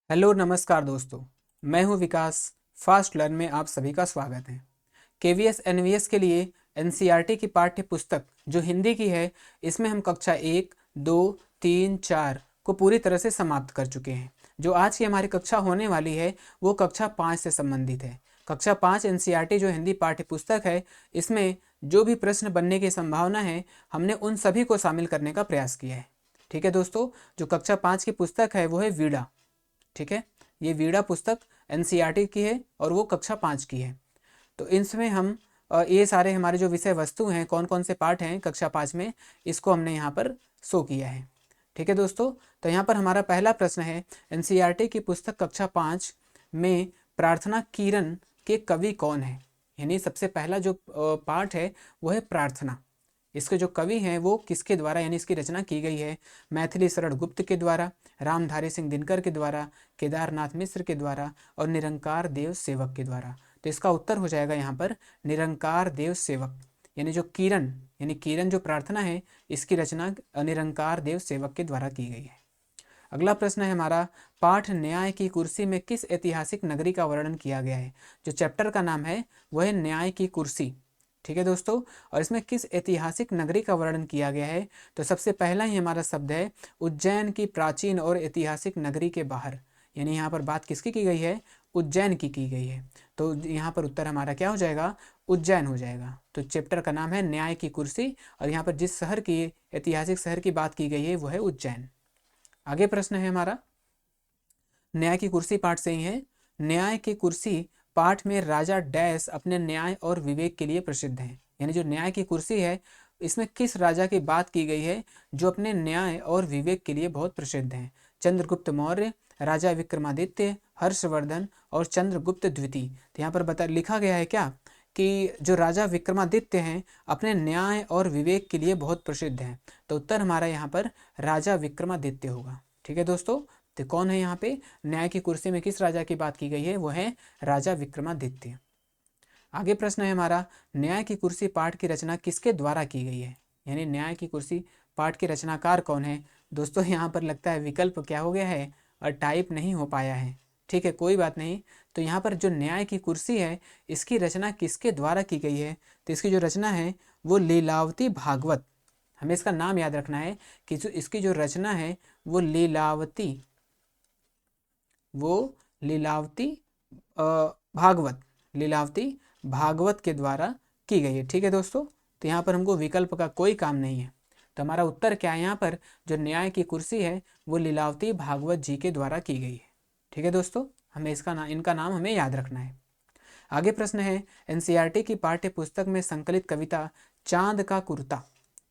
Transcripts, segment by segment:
Hello नमस्कार दोस्तों। मैं हूं विकास। फास्ट लर्न में आप सभी का स्वागत है। केवीएस एनवीएस के लिए एनसीईआरटी की पाठ्य पुस्तक जो हिंदी की है, इसमें हम कक्षा 1, 2, 3, 4 को पूरी तरह से समाप्त कर चुके हैं। जो आज की हमारी कक्षा होने वाली है वो कक्षा 5 से संबंधित है। कक्षा 5 एनसीईआरटी जो हिंदी पाठ्य पुस्तक है, इसमें जो भी प्रश्न बनने की संभावना है, हमने उन सभी को शामिल करने का प्रयास किया है। ठीक है दोस्तों, जो कक्षा 5 की पुस्तक है वो है वीड़ा। ठीक है, ये वीड़ा पुस्तक एनसीईआरटी की है और वो कक्षा 5 की है। तो इसमें हम ये सारे हमारे जो विषय वस्तु हैं, कौन कौन से पाठ हैं कक्षा 5 में, इसको हमने यहाँ पर शो किया है। ठीक है दोस्तों, तो यहाँ पर हमारा पहला प्रश्न है, एनसीईआरटी की पुस्तक कक्षा 5 में प्रार्थना किरण के कवि कौन है। यानी सबसे पहला जो पाठ है वो है प्रार्थना। इसके जो कवि हैं वो किसके द्वारा यानी इसकी रचना की गई है। मैथिली शरण गुप्त के द्वारा, रामधारी सिंह दिनकर के द्वारा, केदारनाथ मिश्र के द्वारा और निरंकार देव सेवक के द्वारा। तो इसका उत्तर हो जाएगा यहाँ पर निरंकार देव सेवक। यानी जो किरण यानी किरण जो प्रार्थना है, इसकी रचना निरंकार देव सेवक के द्वारा की गई है। अगला प्रश्न है हमारा, पाठ न्याय की कुर्सी में किस ऐतिहासिक नगरी का वर्णन किया गया है। जो चैप्टर का नाम है वह है न्याय की कुर्सी। ठीक है दोस्तों, और इसमें किस ऐतिहासिक नगरी का वर्णन किया गया है। तो सबसे पहला ही हमारा शब्द है उज्जैन की प्राचीन और ऐतिहासिक नगरी के बाहर। यानी यहाँ पर बात किसकी की गई है, उज्जैन की गई है। तो यहाँ पर उत्तर हमारा क्या हो जाएगा, उज्जैन हो जाएगा। तो चैप्टर का नाम है न्याय की कुर्सी और यहाँ पर जिस शहर की ऐतिहासिक शहर की बात की गई है वो है उज्जैन। आगे प्रश्न है हमारा, न्याय की कुर्सी पाठ से ही है। न्याय की कुर्सी पाठ में राजा डैश अपने न्याय और विवेक के लिए प्रसिद्ध है। यानी जो न्याय की कुर्सी है, इसमें किस राजा की बात की गई है जो अपने न्याय और विवेक के लिए बहुत प्रसिद्ध हैं। चंद्रगुप्त मौर्य, राजा विक्रमादित्य, हर्षवर्धन और चंद्रगुप्त द्वितीय। तो यहाँ पर लिखा गया है क्या कि जो राजा विक्रमादित्य हैं अपने न्याय और विवेक के लिए बहुत प्रसिद्ध हैं। तो उत्तर हमारा यहाँ पर राजा विक्रमादित्य होगा। ठीक है दोस्तों, तो कौन है यहाँ पे, न्याय की कुर्सी में किस राजा की बात की गई है, वो है राजा विक्रमादित्य। आगे प्रश्न है हमारा, न्याय की कुर्सी पाठ की रचना किसके द्वारा की गई है। यानी न्याय की कुर्सी पाठ के रचनाकार कौन है। दोस्तों यहाँ पर लगता है विकल्प क्या हो गया है और टाइप नहीं हो पाया है। ठीक है, कोई बात नहीं। तो यहाँ पर जो न्याय की कुर्सी है, इसकी रचना किसके द्वारा की गई है। तो इसकी जो रचना है वो लीलावती भागवत। हमें इसका नाम याद रखना है कि जो इसकी जो रचना है वो लीलावती भागवत, लीलावती भागवत के द्वारा की गई है। ठीक है दोस्तों, तो यहाँ पर हमको विकल्प का कोई काम नहीं है। तो हमारा उत्तर क्या है, यहाँ पर जो न्याय की कुर्सी है वो लीलावती भागवत जी के द्वारा की गई है। ठीक है दोस्तों, हमें इनका नाम हमें याद रखना है। आगे प्रश्न है, एनसीईआरटी की पाठ्य पुस्तक में संकलित कविता चांद का कुर्ता।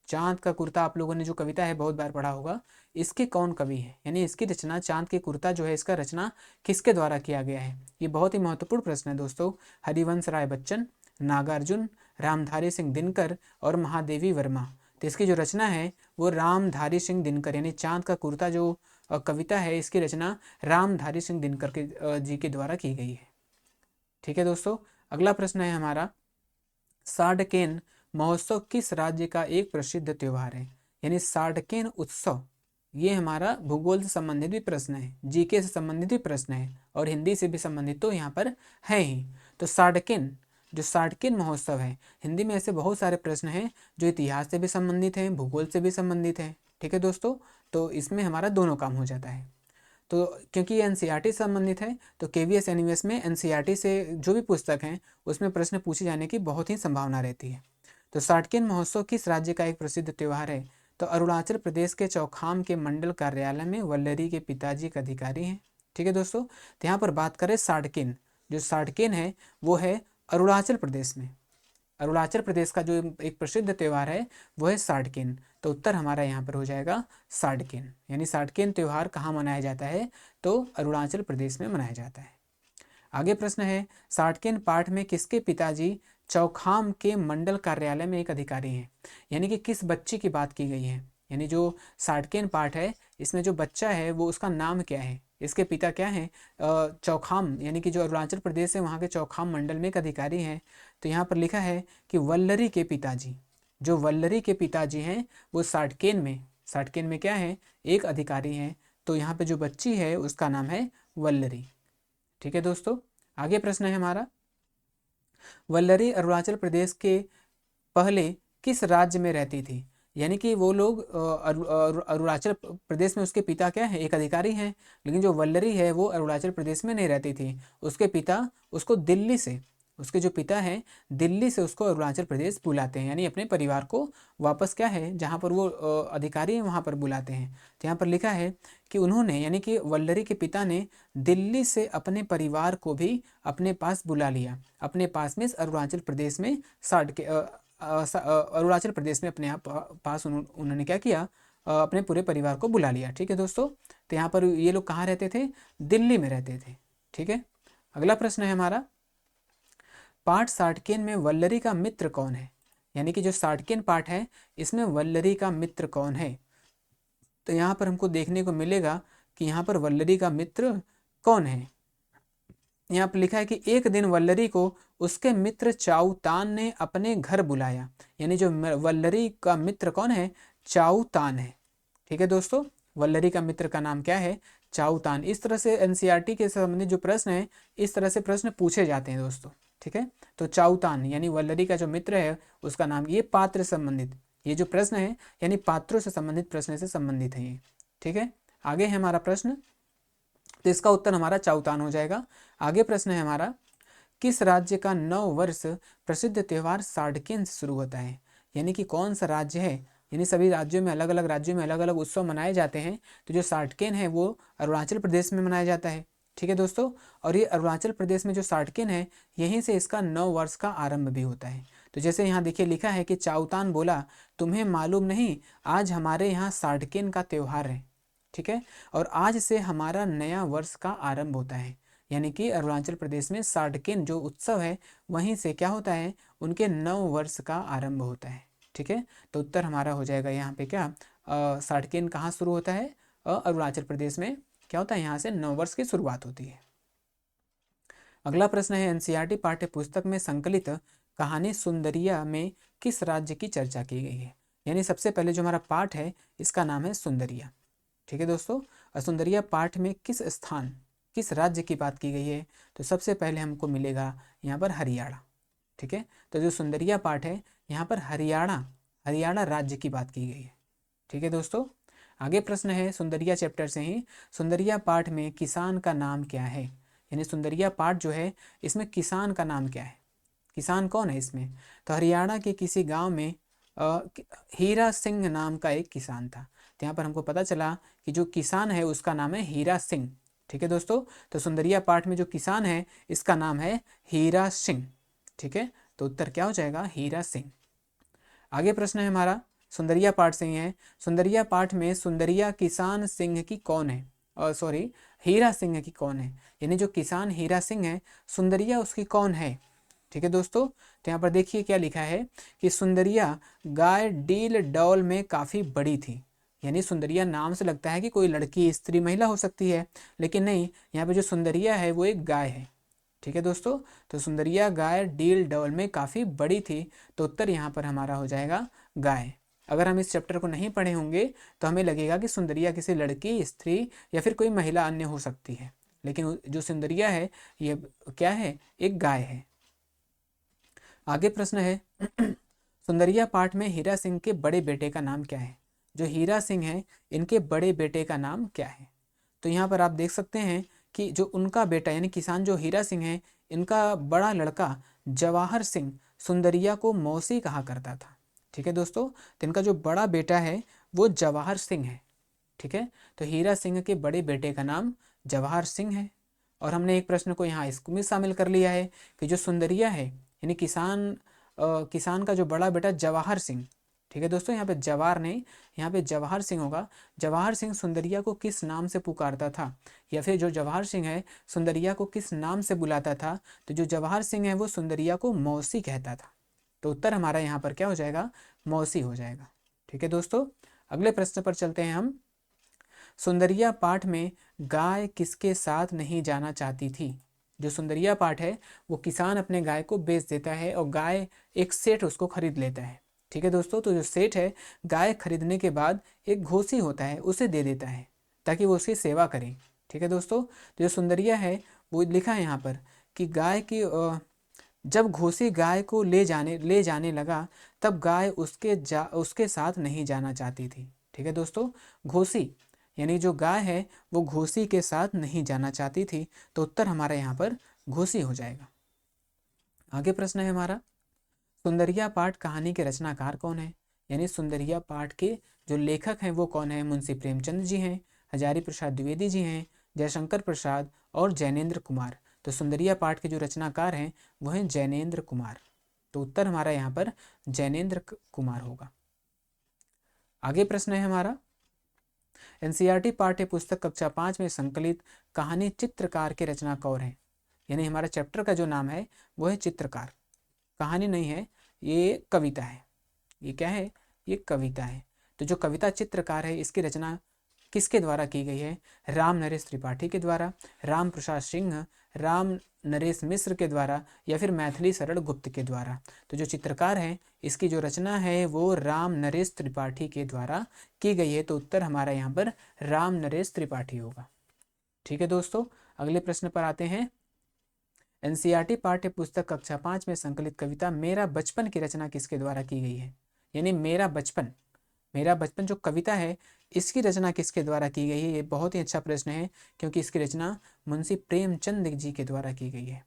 चांद का कुर्ता आप लोगों ने जो कविता है बहुत बार पढ़ा होगा। इसके कौन कवि है, यानी इसकी रचना चांद के कुर्ता जो है, इसका रचना किसके द्वारा किया गया है। ये बहुत ही महत्वपूर्ण प्रश्न है दोस्तों। हरिवंश राय बच्चन, नागार्जुन, रामधारी सिंह दिनकर और महादेवी वर्मा। तो इसकी जो रचना है वो रामधारी सिंह दिनकर, यानी चांद का कुर्ता जो कविता है, इसकी रचना रामधारी सिंह दिनकर के जी के द्वारा की गई है। ठीक है दोस्तों, अगला प्रश्न है हमारा, सार्डकेन महोत्सव किस राज्य का एक प्रसिद्ध त्योहार है। यानी सार्डकेन उत्सव, ये हमारा भूगोल से संबंधित भी प्रश्न है, जीके से संबंधित भी प्रश्न है और हिंदी से भी संबंधित तो यहाँ पर है ही। तो सार्डकेन, जो सार्डकेन महोत्सव है, हिंदी में ऐसे बहुत सारे प्रश्न हैं जो इतिहास से भी संबंधित हैं, भूगोल से भी संबंधित हैं। ठीक है दोस्तों, तो इसमें हमारा दोनों काम हो जाता है। तो क्योंकि ये एनसीईआरटी से संबंधित है, तो केवीएस एनवीएस में एनसीईआरटी से जो भी पुस्तक हैं उसमें प्रश्न पूछे जाने की बहुत ही संभावना रहती है। तो सार्डकेन महोत्सव किस राज्य का एक प्रसिद्ध त्यौहार है। तो अरुणाचल प्रदेश के चौखाम के मंडल कार्यालय में वल्लरी के पिताजी एक अधिकारी हैं। ठीक है दोस्तों, तो यहाँ पर बात करें सार्डकेन, जो सार्डकेन है वो है अरुणाचल प्रदेश में। अरुणाचल प्रदेश का जो एक प्रसिद्ध त्यौहार है वो है सार्डकेन। तो उत्तर हमारा यहाँ पर हो जाएगा सार्डकेन। यानी सार्डकेन त्यौहार कहाँ मनाया जाता है, तो अरुणाचल प्रदेश में मनाया जाता है। आगे प्रश्न है, सार्डकेन पाठ में किसके पिताजी चौखाम के मंडल कार्यालय में एक अधिकारी हैं। यानी कि किस बच्चे की बात की गई है। यानी जो सार्डकेन पाठ है, इसमें जो बच्चा है वो उसका नाम क्या है, इसके पिता क्या हैं, चौखाम, यानी कि जो अरुणाचल प्रदेश है वहाँ के चौखाम मंडल में एक अधिकारी हैं। तो यहाँ पर लिखा है कि वल्लरी के पिताजी, जो वल्लरी के पिताजी हैं वो सार्डकेन में क्या है, एक अधिकारी हैं। तो यहाँ पे जो बच्ची है उसका नाम है वल्लरी। ठीक है दोस्तों, आगे प्रश्न है हमारा, वल्लरी अरुणाचल प्रदेश के पहले किस राज्य में रहती थी? यानी कि वो लोग अरुणाचल प्रदेश में, उसके पिता क्या है, एक अधिकारी हैं, लेकिन जो वल्लरी है वो अरुणाचल प्रदेश में नहीं रहती थी। उसके पिता उसको दिल्ली से, उसके जो पिता हैं दिल्ली से उसको अरुणाचल प्रदेश बुलाते हैं, यानी अपने परिवार को वापस क्या है, जहाँ पर वो अधिकारी हैं वहाँ पर बुलाते हैं। तो यहाँ पर लिखा है कि उन्होंने, यानी कि वल्लरी के पिता ने दिल्ली से अपने परिवार को भी अपने पास बुला लिया। अपने पास में अरुणाचल प्रदेश में अरुणाचल प्रदेश में अपने आप पास उन्होंने क्या किया, अपने पूरे परिवार को बुला लिया। ठीक है दोस्तों, तो यहाँ पर ये लोग कहाँ रहते थे, दिल्ली में रहते थे। ठीक है, अगला प्रश्न है हमारा, पाठ साटकेन में वल्लरी का मित्र कौन है? यानी कि जो साटकेन पाठ है इसमें वल्लरी का मित्र कौन है? तो यहाँ पर हमको देखने को मिलेगा कि यहाँ पर वल्लरी का मित्र कौन है। यहाँ पर लिखा है कि एक दिन वल्लरी को उसके मित्र चाउतान ने अपने घर बुलाया। यानी जो वल्लरी का मित्र कौन है, चाउतान है। ठीक है दोस्तों, वल्लरी का मित्र का नाम क्या है, चाउतान। इस तरह से एनसीईआरटी के संबंधित जो प्रश्न है, इस तरह से प्रश्न पूछे जाते हैं दोस्तों। ठीक है, तो चाउतान यानी वल्लरी का जो मित्र है उसका नाम, ये पात्र संबंधित, ये जो प्रश्न है यानी पात्रों से संबंधित प्रश्न से संबंधित है ये। ठीक है, आगे है हमारा प्रश्न, तो इसका उत्तर हमारा चाउतान हो जाएगा। आगे प्रश्न है हमारा, किस राज्य का नव वर्ष प्रसिद्ध त्यौहार साड़केन से शुरू होता है? यानी कि कौन सा राज्य है, यानी सभी राज्यों में, अलग अलग राज्यों में अलग अलग उत्सव मनाए जाते हैं, तो जो साड़केन है वो अरुणाचल प्रदेश में मनाया जाता है। ठीक है दोस्तों, और ये अरुणाचल प्रदेश में जो साड़केन है, यहीं से इसका नव वर्ष का आरंभ भी होता है। तो जैसे यहाँ देखिए लिखा है कि चाउतान बोला, तुम्हें मालूम नहीं, आज हमारे यहाँ साड़केन का त्यौहार है। ठीक है, और आज से हमारा नया वर्ष का आरंभ होता है। यानी कि अरुणाचल प्रदेश में साड़केन जो उत्सव है, वहीं से क्या होता है, उनके नव वर्ष का आरंभ होता है। ठीक है, तो उत्तर हमारा हो जाएगा यहाँ पे क्या, साड़केन कहाँ शुरू होता है, अरुणाचल प्रदेश में क्या होता है, यहाँ से नव वर्ष की शुरुआत होती है। अगला प्रश्न है, एनसीईआरटी पाठ्य पुस्तक में संकलित कहानी सुंदरिया में किस राज्य की चर्चा की गई है? यानी सबसे पहले जो हमारा पाठ है इसका नाम है सुंदरिया। ठीक है दोस्तों, सुंदरिया पाठ में किस स्थान, किस राज्य की बात की गई है? तो सबसे पहले हमको मिलेगा यहाँ पर हरियाणा। ठीक है, तो जो सुंदरिया पाठ है यहाँ पर हरियाणा राज्य की बात की गई है। ठीक है दोस्तों, आगे प्रश्न है सुंदरिया चैप्टर से ही, सुंदरिया पाठ में किसान का नाम क्या है? यानी सुंदरिया पाठ जो है इसमें किसान का नाम क्या है, किसान कौन है इसमें? तो हरियाणा के किसी गांव में हीरा सिंह नाम का एक किसान था। तो यहाँ पर हमको पता चला कि जो किसान है उसका नाम है हीरा सिंह। ठीक है दोस्तों, तो सुंदरिया पाठ में जो किसान है इसका नाम है हीरा सिंह। ठीक है, तो उत्तर क्या हो जाएगा, हीरा सिंह। आगे प्रश्न है हमारा, सुंदरिया पाठ से ही है, सुंदरिया पाठ में सुंदरिया किसान सिंह की कौन है, और सॉरी हीरा सिंह की कौन है? यानी जो किसान हीरा सिंह है, सुंदरिया उसकी कौन है? ठीक है दोस्तों, तो यहाँ पर देखिए क्या लिखा है कि सुंदरिया गाय डील डौल में काफ़ी बड़ी थी। यानी सुंदरिया नाम से लगता है कि कोई लड़की, स्त्री, महिला हो सकती है, लेकिन नहीं, यहाँ पे जो सुंदरिया है वो एक गाय है। ठीक है दोस्तों, तो सुंदरिया गाय डील डौल में काफ़ी बड़ी थी, तो उत्तर यहाँ पर हमारा हो जाएगा गाय। अगर हम इस चैप्टर को नहीं पढ़े होंगे तो हमें लगेगा कि सुंदरिया किसी लड़की, स्त्री या फिर कोई महिला अन्य हो सकती है, लेकिन जो सुंदरिया है ये क्या है, एक गाय है। आगे प्रश्न है सुंदरिया पाठ में हीरा सिंह के बड़े बेटे का नाम क्या है? जो हीरा सिंह है इनके बड़े बेटे का नाम क्या है? तो यहाँ पर आप देख सकते हैं कि जो उनका बेटा यानी किसान जो हीरा सिंह है, इनका बड़ा लड़का जवाहर सिंह सुंदरिया को मौसी कहा करता था। ठीक है दोस्तों, तो इनका जो बड़ा बेटा है वो जवाहर सिंह है। ठीक है, तो हीरा सिंह के बड़े बेटे का नाम जवाहर सिंह है। और हमने एक प्रश्न को यहाँ इसको भी शामिल कर लिया है कि जो सुंदरिया है यानी किसान का जो बड़ा बेटा जवाहर सिंह, ठीक है दोस्तों, यहाँ पे जवाहर नहीं, यहाँ पे जवाहर सिंह होगा। जवाहर सिंह सुंदरिया को किस नाम से पुकारता था, या फिर जो जवाहर सिंह है सुंदरिया को किस नाम से बुलाता था? तो जो जवाहर सिंह है वो सुंदरिया को मौसी कहता था। तो उत्तर हमारा यहाँ पर क्या हो जाएगा, मौसी हो जाएगा। ठीक है दोस्तों, अगले प्रश्न पर चलते हैं हम। सुंदरिया पाठ में गाय किसके साथ नहीं जाना चाहती थी? जो सुंदरिया पाठ है वो किसान अपने गाय को बेच देता है और गाय, एक सेठ उसको खरीद लेता है। ठीक है दोस्तों, तो जो सेठ है गाय खरीदने के बाद एक घोसी होता है उसे दे देता है ताकि वो उसकी सेवा करे। ठीक है दोस्तों, तो जो सुंदरिया है वो लिखा है यहाँ पर कि गाय की जब घोसी गाय को ले जाने लगा तब गाय उसके साथ नहीं जाना चाहती थी। ठीक है दोस्तों, घोसी यानी जो गाय है वो घोसी के साथ नहीं जाना चाहती थी, तो उत्तर हमारा यहाँ पर घोसी हो जाएगा। आगे प्रश्न है हमारा, सुंदरिया पाठ कहानी के रचनाकार कौन है? यानी सुंदरिया पाठ के जो लेखक हैं वो कौन है? मुंशी प्रेमचंद जी हैं, हजारी प्रसाद द्विवेदी जी हैं, जयशंकर प्रसाद और जैनेन्द्र कुमार। तो सुंदरिया पाठ के जो रचनाकार हैं वो हैं जैनेन्द्र कुमार, तो उत्तर हमारा यहाँ पर जैनेन्द्र कुमार होगा। आगे प्रश्न है हमारा, एनसीईआरटी पाठ्य पुस्तक कक्षा 5 में संकलित कहानी चित्रकार के रचनाकार हैं। यानी हमारा चैप्टर का जो नाम है वो है चित्रकार, कहानी नहीं है, ये कविता है। ये क्या है? ये कविता है। तो जो कविता चित्रकार है इसकी रचना किसके द्वारा की गई है? राम नरेश त्रिपाठी के द्वारा, राम प्रसाद सिंह, राम नरेश मिश्र के द्वारा, या फिर मैथिली शरण गुप्त के द्वारा। तो जो चित्रकार है इसकी जो रचना है वो राम नरेश त्रिपाठी के द्वारा की गई है, तो उत्तर हमारा यहाँ पर राम नरेश त्रिपाठी होगा। ठीक है दोस्तों, अगले प्रश्न पर आते हैं। एनसीईआरटी पाठ्य पुस्तक कक्षा 5 में संकलित कविता मेरा बचपन की रचना किसके द्वारा की गई है? यानी मेरा बचपन जो कविता है इसकी रचना किसके द्वारा की गई है? ये बहुत ही अच्छा प्रश्न है, क्योंकि इसकी रचना मुंशी प्रेमचंद जी के द्वारा की गई है।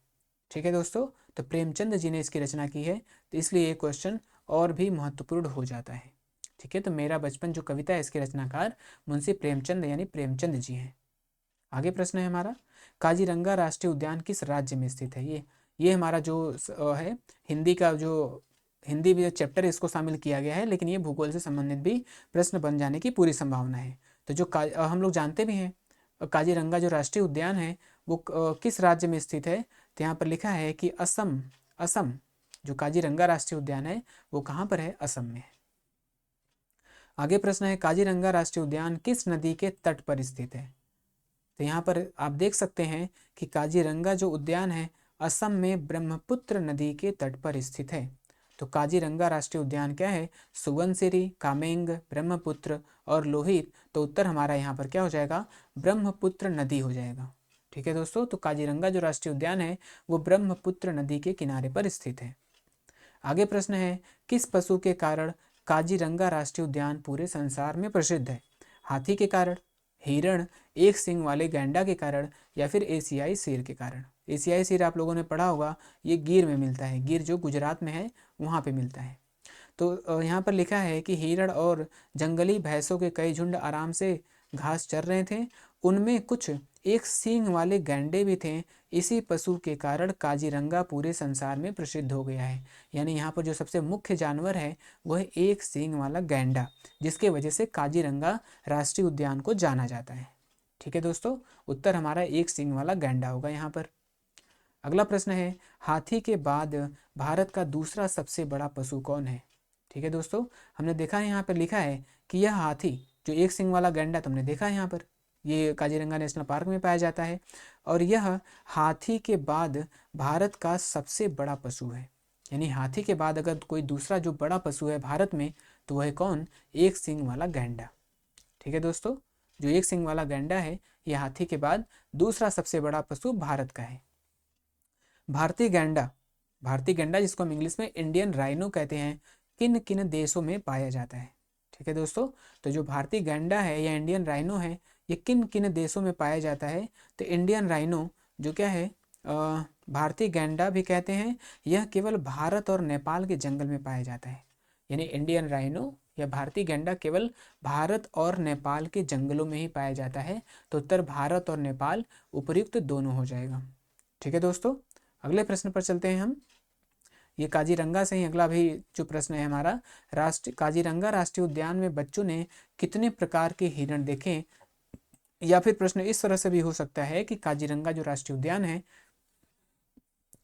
ठीक है दोस्तों, तो प्रेमचंद जी ने इसकी रचना की है, तो इसलिए ये क्वेश्चन और भी महत्वपूर्ण हो जाता है। ठीक है, तो मेरा बचपन जो कविता है इसके रचनाकार मुंशी प्रेमचंद यानी प्रेमचंद जी हैं। आगे प्रश्न है हमारा, काजीरंगा राष्ट्रीय उद्यान किस राज्य में स्थित है? ये हमारा जो है हिंदी का जो हिंदी भी चैप्टर इसको शामिल किया गया है, लेकिन ये भूगोल से संबंधित भी प्रश्न बन जाने की पूरी संभावना है। तो जो हम लोग जानते भी हैं काजीरंगा जो राष्ट्रीय उद्यान है वो किस राज्य में स्थित है? तो यहाँ पर लिखा है कि असम जो काजीरंगा राष्ट्रीय उद्यान है वो कहाँ पर है? असम में है। आगे प्रश्न है, काजीरंगा राष्ट्रीय उद्यान किस नदी के तट पर स्थित है? तो यहाँ पर आप देख सकते हैं कि काजीरंगा जो उद्यान है असम में ब्रह्मपुत्र नदी के तट पर स्थित है। तो काजीरंगा राष्ट्रीय उद्यान क्या है? सुबनसिरी, कामेंग, ब्रह्मपुत्र और लोहित। तो उत्तर हमारा यहाँ पर क्या हो जाएगा? ब्रह्मपुत्र नदी हो जाएगा। ठीक है दोस्तों, तो काजीरंगा जो राष्ट्रीय उद्यान है वो ब्रह्मपुत्र नदी के किनारे पर स्थित है। आगे प्रश्न है, किस पशु के कारण काजीरंगा राष्ट्रीय उद्यान पूरे संसार में प्रसिद्ध है? हाथी के कारण, हिरण, एक सींग वाले गैंडा के कारण, या फिर एशियाई शेर के कारण? एशियाई शेर आप लोगों ने पढ़ा होगा, ये गिर में मिलता है, गिर जो गुजरात में है वहाँ पे मिलता है। तो यहाँ पर लिखा है कि हिरण और जंगली भैंसों के कई झुंड आराम से घास चर रहे थे, उनमें कुछ एक सींग वाले गैंडे भी थे। इसी पशु के कारण काजीरंगा पूरे संसार में प्रसिद्ध हो गया है। यानी यहाँ पर जो सबसे मुख्य जानवर है वह एक सींग वाला गैंडा, जिसके वजह से काजीरंगा राष्ट्रीय उद्यान को जाना जाता है। ठीक है दोस्तों, उत्तर हमारा एक सींग वाला गैंडा होगा यहाँ पर। अगला प्रश्न है, हाथी के बाद भारत का दूसरा सबसे बड़ा पशु कौन है? ठीक है दोस्तों, हमने देखा है यहाँ पर लिखा है कि यह हाथी जो एक सींग वाला गैंडा तुमने देखा है यहाँ पर, ये काजीरंगा नेशनल पार्क में पाया जाता है, और यह हाथी के बाद भारत का सबसे बड़ा पशु है। यानी हाथी के बाद अगर कोई दूसरा जो बड़ा पशु है भारत में तो वह कौन? एक सींग वाला गैंडा। ठीक है दोस्तों, जो एक सींग वाला गैंडा है यह हाथी के बाद दूसरा सबसे बड़ा पशु भारत का है। भारतीय गैंडा जिसको हम इंग्लिश में इंडियन राइनो कहते हैं, किन किन देशों में पाया जाता है? ठीक है दोस्तों, तो जो भारतीय गैंडा है या इंडियन राइनो है ये किन किन देशों में पाया जाता है? तो इंडियन राइनो जो क्या है, भारतीय गैंडा भी कहते हैं, यह केवल भारत और नेपाल के जंगल में पाया जाता है। यानी इंडियन राइनो या भारतीय गैंडा केवल भारत और नेपाल के जंगलों में ही पाया जाता है। तो उत्तर भारत और नेपाल उपयुक्त दोनों हो जाएगा। ठीक है दोस्तों, अगले प्रश्न पर चलते हैं हम। ये काजीरंगा से ही अगला भी जो प्रश्न है हमारा, काजीरंगा राष्ट्रीय उद्यान में बच्चों ने कितने प्रकार के हिरण देखे? या फिर प्रश्न इस तरह से भी हो सकता है कि काजीरंगा जो राष्ट्रीय उद्यान है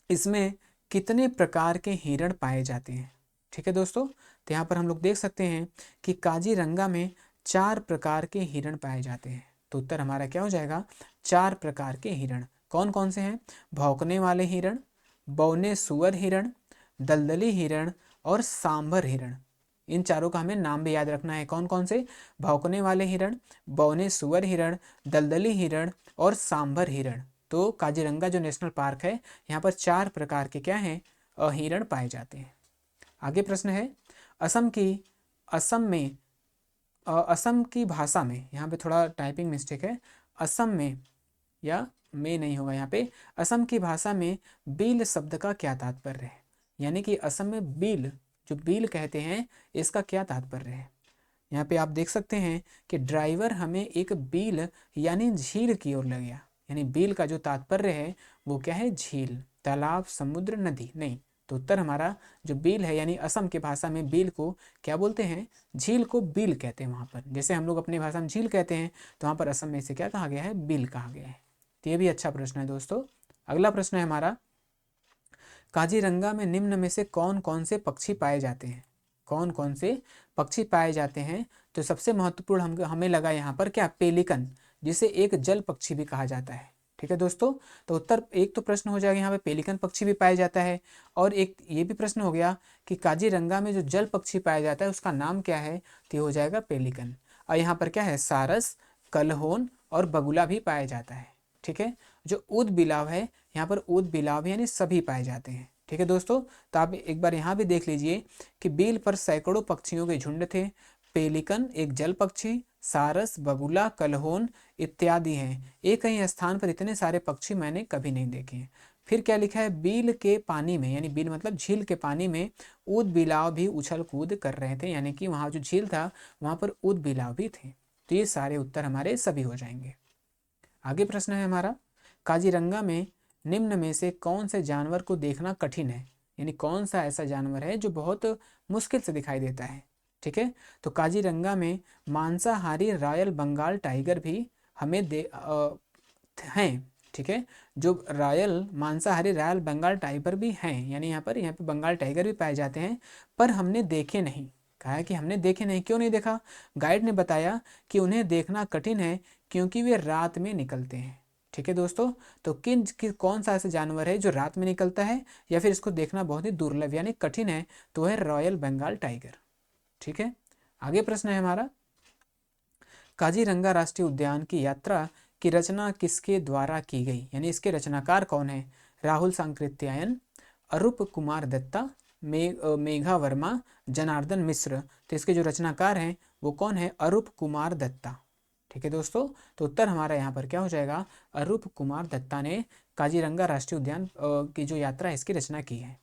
इसमें कितने प्रकार के हिरण पाए जाते हैं? ठीक है दोस्तों, तो यहाँ पर हम लोग देख सकते हैं कि काजीरंगा में 4 प्रकार के हिरण पाए जाते हैं। तो उत्तर हमारा क्या हो जाएगा? 4 प्रकार के हिरण। कौन कौन से हैं? भौंकने वाले हिरण, बौने सुअर हिरण, दलदली हिरण और सांभर हिरण। इन चारों का हमें नाम भी याद रखना है। कौन कौन से? भौंकने वाले हिरण, बौने सुअर हिरण, दलदली हिरण और सांभर हिरण। तो काजीरंगा जो नेशनल पार्क है, यहाँ पर 4 प्रकार के क्या हैं, हिरण पाए जाते हैं। आगे प्रश्न है, असम में असम की भाषा में, यहाँ पे थोड़ा टाइपिंग मिस्टेक है, असम में या में नहीं होगा यहाँ पे, असम की भाषा में बील शब्द का क्या तात्पर्य है? यानी कि असम में बील, जो बील कहते हैं, इसका क्या तात्पर्य है? यहाँ पे आप देख सकते हैं कि ड्राइवर हमें एक बील यानी झील की ओर ले गया। यानी बील का जो तात्पर्य है वो क्या है? झील, तालाब, समुद्र, नदी। नहीं, तो उत्तर हमारा जो बील है, यानी असम की भाषा में बील को क्या बोलते हैं? झील को बील कहते हैं वहाँ पर। जैसे हम लोग अपनी भाषा में झील कहते हैं, तो वहाँ पर असम में इसे क्या कहा गया है? बील कहा गया है। तो ये भी अच्छा प्रश्न है दोस्तों। अगला प्रश्न है हमारा, काजीरंगा में निम्न में से कौन कौन से पक्षी पाए जाते हैं? कौन कौन से पक्षी पाए जाते हैं? तो सबसे महत्वपूर्ण हमें लगा यहाँ पर क्या? पेलिकन, जिसे एक जल पक्षी भी कहा जाता है। ठीक है दोस्तों, तो उत्तर एक तो प्रश्न हो जाएगा यहाँ पे पेलिकन पक्षी भी पाया जाता है, और एक ये भी प्रश्न हो गया कि काजीरंगा में जो जल पक्षी पाया जाता है उसका नाम क्या है? तो हो जाएगा पेलिकन। और यहाँ पर क्या है? सारस, कलहोन और बगुला भी पाया जाता है। ठीक है, जो ऊद बिलाव है, यहाँ पर ऊद बिलाव यानी सभी पाए जाते हैं। ठीक है दोस्तों, तो आप एक बार यहाँ भी देख लीजिए कि बील पर सैकड़ों पक्षियों के झुंड थे। पेलिकन एक जल पक्षी, सारस, बगुला, कलहोन इत्यादि हैं। एक ही स्थान पर इतने सारे पक्षी मैंने कभी नहीं देखे हैं। फिर क्या लिखा है? बील के पानी में, यानी बील मतलब झील के पानी में ऊद बिलाव भी उछल कूद कर रहे थे। यानी कि वहाँ जो झील था वहाँ पर ऊद बिलाव भी थे। तो ये सारे उत्तर हमारे सभी हो जाएंगे। आगे प्रश्न है हमारा, काजीरंगा में निम्न में से कौन से जानवर को देखना कठिन है? यानी कौन सा ऐसा जानवर है जो बहुत मुश्किल से दिखाई देता है? ठीक है, तो काजीरंगा में मांसाहारी रॉयल बंगाल टाइगर भी हमें हैं। ठीक है, जो मांसाहारी रॉयल बंगाल टाइगर भी हैं, यानी यहाँ पे बंगाल टाइगर भी पाए जाते हैं, पर हमने देखे नहीं। कहा है कि हमने देखे नहीं। क्यों नहीं देखा? गाइड ने बताया कि उन्हें देखना कठिन है क्योंकि वे रात में निकलते हैं। ठीक है दोस्तों, तो कौन सा ऐसा जानवर है जो रात में निकलता है या फिर इसको देखना बहुत ही दुर्लभ यानी कठिन है? तो है रॉयल बंगाल टाइगर। ठीक है, आगे प्रश्न है हमारा, काजीरंगा राष्ट्रीय उद्यान की यात्रा की रचना किसके द्वारा की गई? यानी इसके रचनाकार कौन है? राहुल सांकृत्यायन, अरूप कुमार दत्ता, मेघा वर्मा, जनार्दन मिश्र। तो इसके जो रचनाकार हैं वो कौन है? अरूप कुमार दत्ता। ठीक है दोस्तों, तो उत्तर हमारा यहाँ पर क्या हो जाएगा? अरूप कुमार दत्ता ने काजीरंगा राष्ट्रीय उद्यान की जो यात्रा है इसकी रचना की है।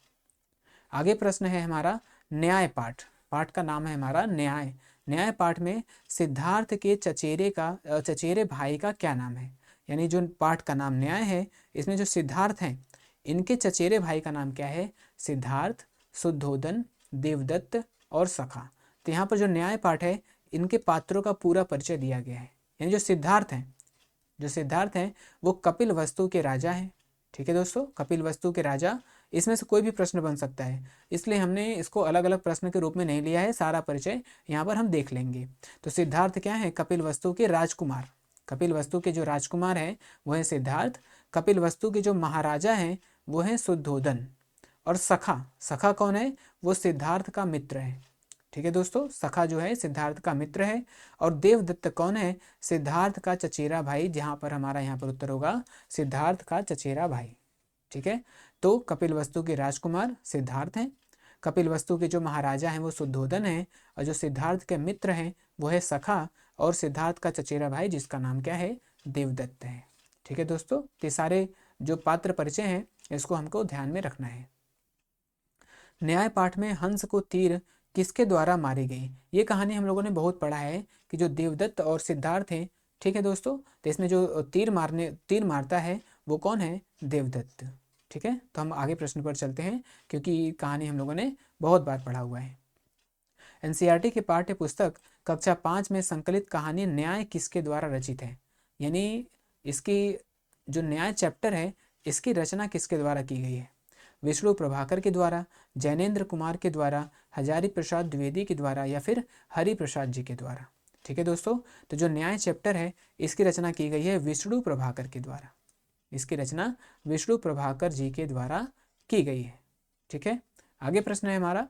आगे प्रश्न है हमारा, न्याय पाठ। पाठ का नाम है हमारा न्याय। न्याय पाठ में सिद्धार्थ के चचेरे भाई का क्या नाम है? यानी जो पाठ का नाम न्याय है, इसमें जो सिद्धार्थ हैं इनके चचेरे भाई का नाम क्या है? सिद्धार्थ, शुद्धोदन, देवदत्त और सखा। तो यहाँ पर जो न्याय पाठ है इनके पात्रों का पूरा परिचय दिया गया है। यानी जो सिद्धार्थ हैं वो कपिल वस्तु के राजा हैं। ठीक है दोस्तों, कपिल वस्तु के राजा, इसमें से कोई भी प्रश्न बन सकता है, इसलिए हमने इसको अलग अलग प्रश्न के रूप में नहीं लिया है। सारा परिचय यहाँ पर हम देख लेंगे। तो सिद्धार्थ क्या है? कपिल वस्तु के राजकुमार। कपिल वस्तु के जो राजकुमार हैं वो है सिद्धार्थ। कपिल वस्तु के जो महाराजा हैं वो है शुद्धोदन। और सखा कौन है? वो सिद्धार्थ का मित्र है। ठीक है दोस्तों, सखा जो है सिद्धार्थ का मित्र है। और देवदत्त कौन है? सिद्धार्थ का चचेरा भाई, जहां पर हमारा यहाँ पर उत्तर होगा सिद्धार्थ का चचेरा भाई। ठीक है, तो कपिल वस्तु के राजकुमार सिद्धार्थ हैं, कपिल वस्तु के जो महाराजा हैं वो शुद्धोदन हैं, और जो सिद्धार्थ के मित्र हैं वो है सखा, और सिद्धार्थ का चचेरा भाई जिसका नाम क्या है? देवदत्त है। ठीक है दोस्तों, ये सारे जो पात्र परिचय हैं इसको हमको ध्यान में रखना है। न्याय पाठ में हंस को तीर किसके द्वारा मारी गई? ये कहानी हम लोगों ने बहुत पढ़ा है कि जो देवदत्त और सिद्धार्थ हैं। ठीक है दोस्तों, तो इसमें जो तीर मारता है वो कौन है? देवदत्त। ठीक है, तो हम आगे प्रश्न पर चलते हैं क्योंकि कहानी हम लोगों ने बहुत बार पढ़ा हुआ है। एनसीईआरटी की पाठ्य पुस्तक कक्षा 5 में संकलित कहानी न्याय किसके द्वारा रचित है? यानी इसकी जो न्याय चैप्टर है इसकी रचना किसके द्वारा की गई है? विष्णु प्रभाकर के द्वारा, जैनेन्द्र कुमार के द्वारा, हजारी प्रसाद द्विवेदी के द्वारा, या फिर हरि प्रसाद जी के द्वारा। ठीक है दोस्तों, तो जो न्याय चैप्टर है इसकी रचना की गई है विष्णु प्रभाकर के द्वारा। इसकी रचना विष्णु प्रभाकर जी के द्वारा की गई है। ठीक है, आगे प्रश्न है हमारा,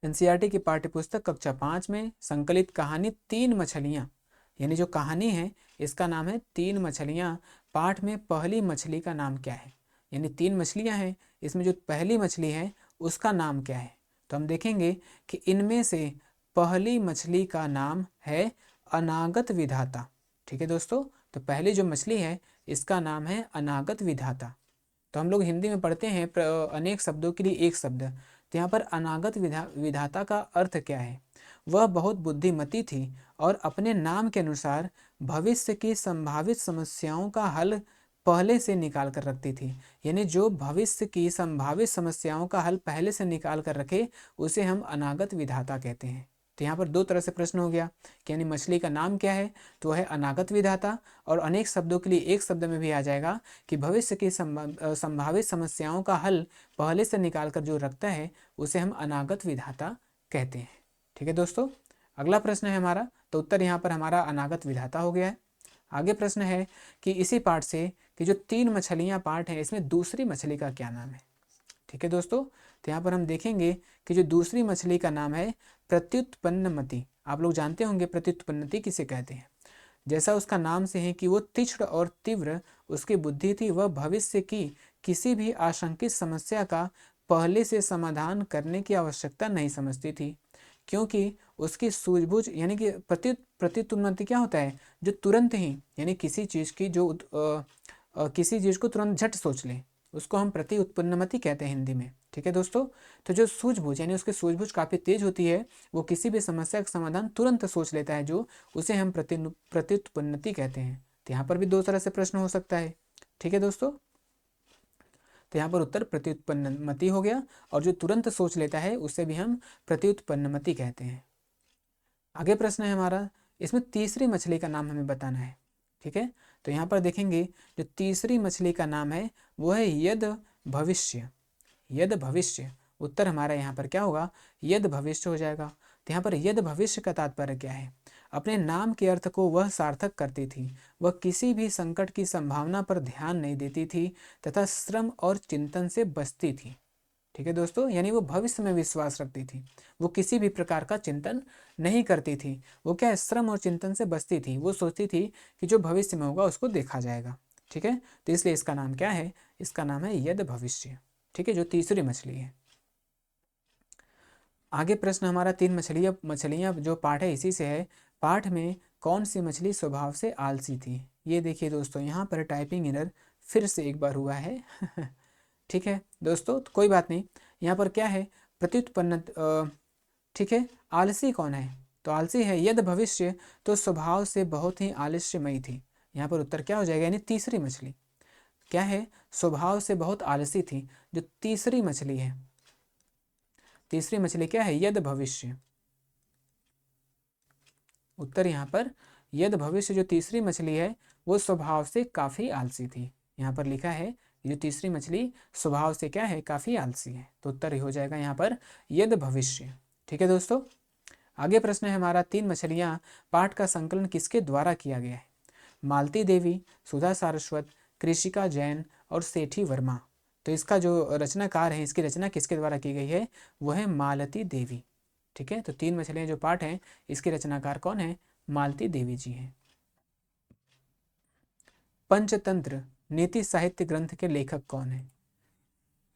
एनसीईआरटी की पाठ्यपुस्तक कक्षा 5 में संकलित कहानी 3 मछलियां यानी जो कहानी है इसका नाम है तीन मछलियाँ। पाठ में पहली मछली का नाम क्या है, यानी तीन मछलियाँ हैं, इसमें जो पहली मछली है उसका नाम क्या है। तो हम देखेंगे कि इनमें से पहली मछली का नाम है अनागत विधाता। ठीक है दोस्तों, तो पहली जो मछली है इसका नाम है अनागत विधाता। तो हम लोग हिंदी में पढ़ते हैं अनेक शब्दों के लिए एक शब्द, तो यहाँ पर अनागत विधाता का अर्थ क्या है। वह बहुत बुद्धिमती थी और अपने नाम के अनुसार भविष्य की संभावित समस्याओं का हल पहले से निकाल कर रखती थी। यानी जो भविष्य की संभावित समस्याओं का हल पहले से निकाल कर रखे उसे हम अनागत विधाता कहते हैं। तो यहाँ पर दो तरह से प्रश्न हो गया कि यानी मछली का नाम क्या है, तो वह है अनागत विधाता, और अनेक शब्दों के लिए एक शब्द में भी आ जाएगा कि भविष्य की संभावित समस्याओं का हल पहले से निकाल कर जो रखता है उसे हम अनागत विधाता कहते हैं। ठीक है दोस्तों, अगला प्रश्न है हमारा, तो उत्तर यहाँ पर हमारा अनागत विधाता हो गया है। आगे प्रश्न है कि इसी पाठ से कि जो तीन मछलियाँ पाठ है इसमें दूसरी मछली का क्या नाम है। ठीक है दोस्तों, तो यहाँ पर हम देखेंगे कि जो दूसरी मछली का नाम है प्रत्युत्पन्नमति। आप लोग जानते होंगे प्रत्युत्पन्नति किसे कहते हैं। जैसा उसका नाम से है कि वो तीक्ष्ण और तीव्र उसकी बुद्धि थी, वह भविष्य की किसी भी आशंकित समस्या का पहले से समाधान करने की आवश्यकता नहीं समझती थी, क्योंकि उसकी सूझबूझ यानी कि प्रत्युत्पन्नति क्या होता है, जो तुरंत ही यानी किसी चीज़ की जो किसी चीज़ को तुरंत झट सोच ले उसको हम प्रति उत्पन्नमति कहते हैं हिंदी में। ठीक है दोस्तों, तो जो सूझबूझ यानी उसकी सूझबूझ काफ़ी तेज होती है, वो किसी भी समस्या का समाधान तुरंत सोच लेता है, जो उसे हम प्रत्युत्पन्नति कहते हैं। तो यहाँ पर भी दो तरह से प्रश्न हो सकता है। ठीक है दोस्तों, तो यहाँ पर उत्तर प्रत्युत्पन्नमति हो गया, और जो तुरंत सोच लेता है उसे भी हम प्रत्युत्पन्नमति कहते हैं। आगे प्रश्न है हमारा, इसमें तीसरी मछली का नाम हमें बताना है। ठीक है, तो यहाँ पर देखेंगे जो तीसरी मछली का नाम है वो है यद भविष्य। यद भविष्य, उत्तर हमारा यहाँ पर क्या होगा, यद भविष्य हो जाएगा। तो यहाँ पर यद भविष्य का तात्पर्य क्या है, अपने नाम के अर्थ को वह सार्थक करती थी, वह किसी भी संकट की संभावना पर ध्यान नहीं देती थी तथा श्रम और चिंतन से बचती थी। ठीक है दोस्तों, यानी वो भविष्य में विश्वास रखती थी, वो किसी भी प्रकार का चिंतन नहीं करती थी, वो क्या है, श्रम और चिंतन से बचती थी, वो सोचती थी कि जो भविष्य में होगा उसको देखा जाएगा। ठीक है, तो इसलिए इसका नाम क्या है, इसका नाम है यद भविष्य। ठीक है, जो तीसरी मछली है। आगे प्रश्न हमारा तीन मछलियाँ जो पाठ है इसी से है। पाठ में कौन सी मछली स्वभाव से आलसी थी। ये देखिए दोस्तों, यहाँ पर टाइपिंग एरर फिर से एक बार हुआ है ठीक है दोस्तों, तो कोई बात नहीं। यहाँ पर क्या है, प्रत्युत्पन्न ठीक है, आलसी कौन है, तो आलसी है यद भविष्य, तो स्वभाव से बहुत ही आलस्यमयी थी। यहाँ पर उत्तर क्या हो जाएगा, यानी तीसरी मछली क्या है, स्वभाव से बहुत आलसी थी। जो तीसरी मछली है, तीसरी मछली क्या है, यद भविष्य। उत्तर यहाँ पर यद भविष्य जो तीसरी मछली है वो स्वभाव से काफ़ी आलसी थी। यहाँ पर लिखा है जो तीसरी मछली स्वभाव से क्या है, काफ़ी आलसी है, तो उत्तर हो जाएगा यहाँ पर यद भविष्य। ठीक है दोस्तों, आगे प्रश्न है हमारा, तीन मछलियाँ पाठ का संकलन किसके द्वारा किया गया है। मालती देवी, सुधा सारस्वत, कृषिका जैन और सेठी वर्मा। तो इसका जो रचनाकार है, इसकी रचना किसके द्वारा की गई है, वह है मालती देवी। ठीक है, तो तीन मछलियाँ जो पाठ हैं इसके रचनाकार कौन है, मालती देवी जी हैं। पंचतंत्र नीति साहित्य ग्रंथ के लेखक कौन है।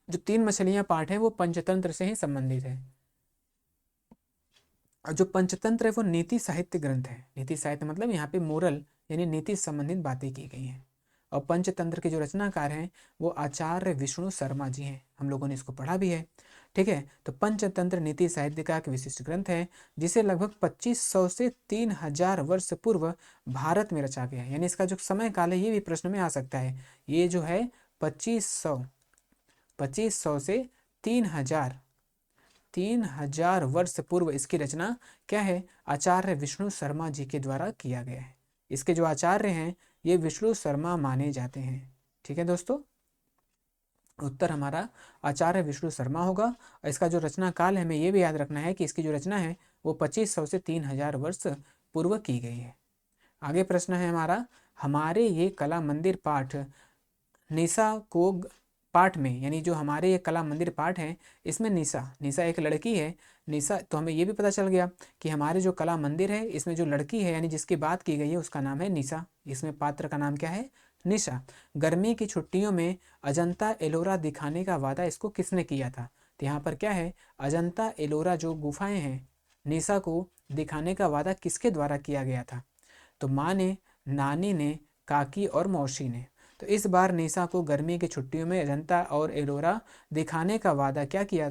जो तीन मछलियाँ पाठ है वो पंचतंत्र से ही संबंधित है, और जो पंचतंत्र है वो नीति साहित्य ग्रंथ है। नीति साहित्य मतलब यहाँ पे मोरल यानी नीति से संबंधित बातें की गई हैं। और पंचतंत्र के जो रचनाकार हैं वो आचार्य विष्णु शर्मा जी हैं, हम लोगों ने इसको पढ़ा भी है। ठीक है, तो पंचतंत्र नीति साहित्य का एक विशिष्ट ग्रंथ है जिसे लगभग 2500 से 3000 वर्ष पूर्व भारत में रचा गया है। यानी इसका जो समय काल है ये भी प्रश्न में आ सकता है। ये जो है 2500 से 3000 वर्ष पूर्व इसकी रचना क्या है, आचार्य विष्णु शर्मा जी के द्वारा किया गया है। इसके जो आचार्य हैं ये विष्णु शर्मा माने जाते हैं। ठीक है दोस्तों, उत्तर हमारा आचार्य विष्णु शर्मा होगा। और इसका जो रचना काल है हमें ये भी याद रखना है कि इसकी जो रचना है वो 2500 से 3000 वर्ष पूर्व की गई है। आगे प्रश्न है हमारा, हमारे ये कला मंदिर पाठ निशा को पाठ में, यानी जो हमारे ये कला मंदिर पाठ है इसमें निशा एक लड़की है निशा, तो हमें ये भी पता चल गया कि हमारे जो कला मंदिर है इसमें जो लड़की है यानी जिसकी बात की गई है उसका नाम है निशा। इसमें पात्र का नाम क्या है? निशा। गर्मी की छुट्टियों में अजंता एलोरा दिखाने का वादा इसको किसने किया था? तो यहाँ पर क्या है, अजंता एलोरा जो गुफाएं हैं निशा को दिखाने का वादा किसके द्वारा किया गया था? तो माँ ने, नानी ने, काकी और मौसी ने। तो इस बार निशा को गर्मी की छुट्टियों में अजंता और एलोरा दिखाने का वादा क्या किया?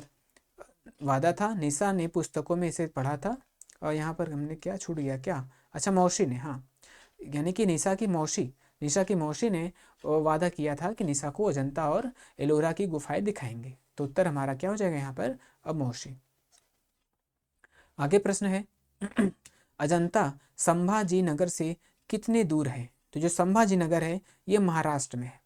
वादा था, निशा ने पुस्तकों में इसे पढ़ा था। और यहाँ पर हमने क्या छूट गया क्या? अच्छा, मौसी ने, हाँ, यानी कि निशा की मौसी ने वादा किया था कि निशा को अजंता और एलोरा की गुफाएं दिखाएंगे। तो उत्तर हमारा क्या हो जाएगा यहाँ पर? अब मौसी। आगे प्रश्न है अजंता संभाजी नगर से कितने दूर है? तो जो संभाजी नगर है ये महाराष्ट्र में है।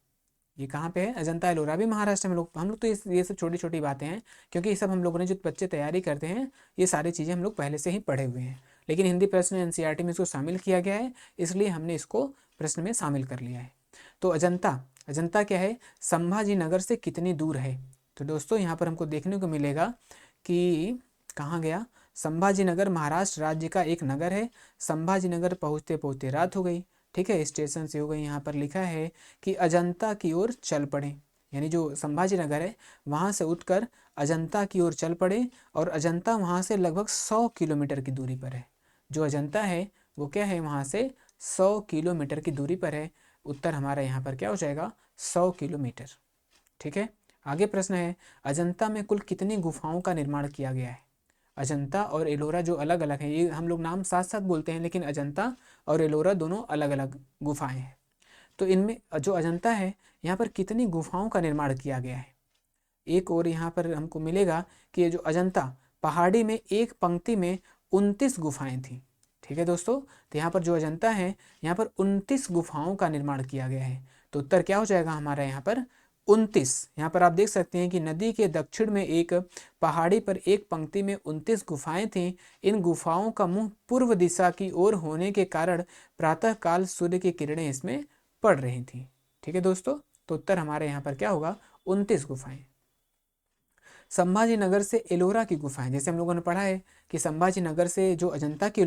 ये कहाँ पे है? अजंता एलोरा भी महाराष्ट्र में। हम लोग तो ये सब छोटी छोटी बातें हैं, क्योंकि ये सब हम लोगों ने, जो बच्चे तैयारी करते हैं, ये सारी चीज़ें हम लोग पहले से ही पढ़े हुए हैं। लेकिन हिंदी प्रश्न एनसीईआरटी में इसको शामिल किया गया है, इसलिए हमने इसको प्रश्न में शामिल कर लिया है। तो अजंता क्या है? संभाजी नगर से कितनी दूर है? तो दोस्तों यहाँ पर हमको देखने को मिलेगा कि कहाँ गया, संभाजी नगर महाराष्ट्र राज्य का एक नगर है। संभाजी नगर पहुँचते पहुँचते रात हो गई। ठीक है, स्टेशन से हो गई। यहाँ पर लिखा है कि अजंता की ओर चल पड़े, यानी जो संभाजी नगर है वहाँ से उठकर अजंता की ओर चल पड़े। और अजंता वहाँ से लगभग 100 किलोमीटर की दूरी पर है। जो अजंता है वो क्या है, वहाँ से 100 किलोमीटर की दूरी पर है। उत्तर हमारा यहाँ पर क्या हो जाएगा? 100 किलोमीटर। ठीक है, आगे प्रश्न है अजंता में कुल कितनी गुफाओं का निर्माण किया गया है? अजंता और एलोरा जो अलग अलग हैं, ये हम लोग नाम साथ साथ बोलते हैं, लेकिन अजंता और एलोरा दोनों अलग अलग गुफाएं हैं। तो इनमें जो अजंता है यहाँ पर कितनी गुफाओं का निर्माण किया गया है? एक और यहाँ पर हमको मिलेगा कि ये जो अजंता पहाड़ी में एक पंक्ति में 29 गुफाएं थी। ठीक है दोस्तों, तो यहाँ पर जो अजंता है यहाँ पर 29 गुफाओं का निर्माण किया गया है। तो उत्तर क्या हो जाएगा हमारा यहाँ पर? 29। यहाँ पर आप देख सकते हैं कि नदी के दक्षिण में एक पहाड़ी पर एक पंक्ति में 29 गुफाएं थीं। इन गुफाओं का मुंह पूर्व दिशा की ओर होने के कारण प्रातःकाल सूर्य की किरणें इसमें पड़ रही थीं। ठीक है दोस्तों, तो उत्तर हमारे यहाँ पर क्या होगा? 29 गुफाएं। संभाजी नगर से एलोरा की गुफाएं, जैसे हम लोगों ने पढ़ा है कि संभाजी नगर से जो अजंता की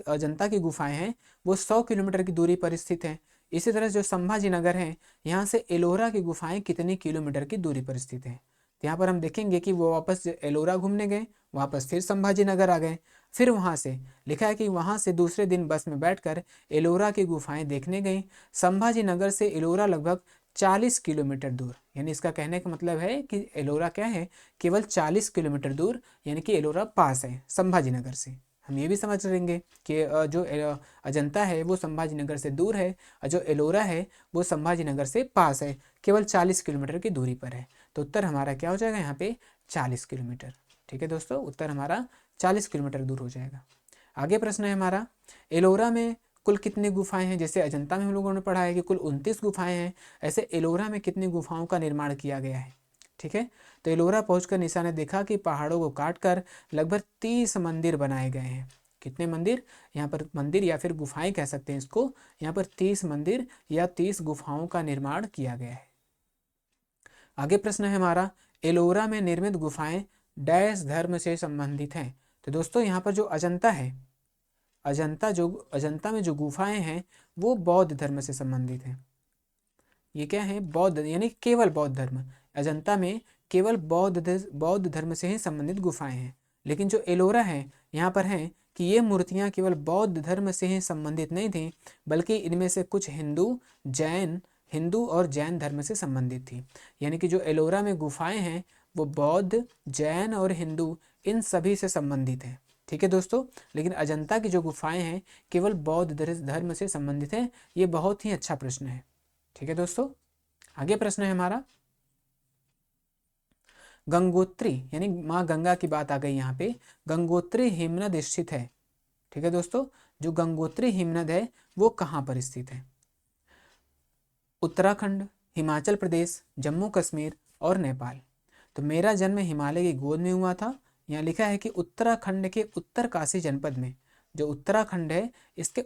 अजंता की गुफाएं हैं वो 100 किलोमीटर की दूरी पर स्थित हैं। इसी तरह जो संभाजी नगर है यहाँ से एलोरा की गुफाएं कितनी किलोमीटर की दूरी पर स्थित हैं? तो यहाँ पर हम देखेंगे कि वो वापस एलोरा घूमने गए, वापस फिर संभाजी नगर आ गए, फिर वहाँ से लिखा है कि वहाँ से दूसरे दिन बस में बैठकर एलोरा की गुफाएं देखने गई। संभाजी नगर से एलोरा लगभग 40 किलोमीटर दूर, यानी इसका कहने का मतलब है कि एलोरा क्या है? केवल 40 किलोमीटर दूर, यानी कि एलोरा पास है संभाजी नगर से। हम ये भी समझ लेंगे कि जो अजंता है वो संभाजी नगर से दूर है और जो एलोरा है वो संभाजी नगर से पास है, केवल 40 किलोमीटर की दूरी पर है। तो उत्तर हमारा क्या हो जाएगा यहाँ पे? 40 किलोमीटर। ठीक है दोस्तों, उत्तर हमारा 40 किलोमीटर दूर हो जाएगा। आगे प्रश्न है हमारा, एलोरा में कुल कितनी गुफाएं हैं? जैसे अजंता में हम लोगों ने पढ़ा है कि कुल 29 गुफाएं हैं, ऐसे एलोरा में कितनी गुफाओं का निर्माण किया गया है? ठीक है, तो एलोरा पहुंचकर निशा ने देखा कि पहाड़ों को काटकर लगभग 30 मंदिर बनाए गए हैं। कितने मंदिर? यहाँ पर मंदिर या फिर गुफाएं कह सकते हैं इसको। यहाँ पर 30 मंदिर या 30 गुफाओं का निर्माण किया गया है। आगे प्रश्न है हमारा, एलोरा में निर्मित गुफाएं डैश धर्म से संबंधित हैं? तो दोस्तों यहाँ पर जो अजंता है, अजंता में जो गुफाएं हैं वो बौद्ध धर्म से संबंधित हैं। ये क्या है? बौद्ध, यानी केवल बौद्ध धर्म। अजंता में केवल बौद्ध धर्म से ही संबंधित गुफाएं हैं। लेकिन जो एलोरा है यहाँ पर है कि ये मूर्तियाँ केवल बौद्ध धर्म से ही संबंधित नहीं थी, बल्कि इनमें से कुछ हिंदू और जैन धर्म से संबंधित थी। यानी कि जो एलोरा में गुफाएं हैं वो बौद्ध, जैन और हिंदू इन सभी से संबंधित हैं। ठीक है दोस्तों, लेकिन अजंता की जो गुफाएं हैं केवल बौद्ध धर्म से संबंधित है। ये बहुत ही अच्छा प्रश्न है। ठीक है दोस्तों, आगे प्रश्न है हमारा, गंगोत्री यानी माँ गंगा की बात आ गई यहाँ पे। गंगोत्री हिमनद स्थित है। ठीक है दोस्तों, जो गंगोत्री हिमनद है वो कहाँ पर स्थित है? उत्तराखंड, हिमाचल प्रदेश, जम्मू कश्मीर और नेपाल। तो मेरा जन्म हिमालय की गोद में हुआ था। यहाँ लिखा है कि उत्तराखंड के उत्तरकाशी जनपद में, जो उत्तराखंड है इसके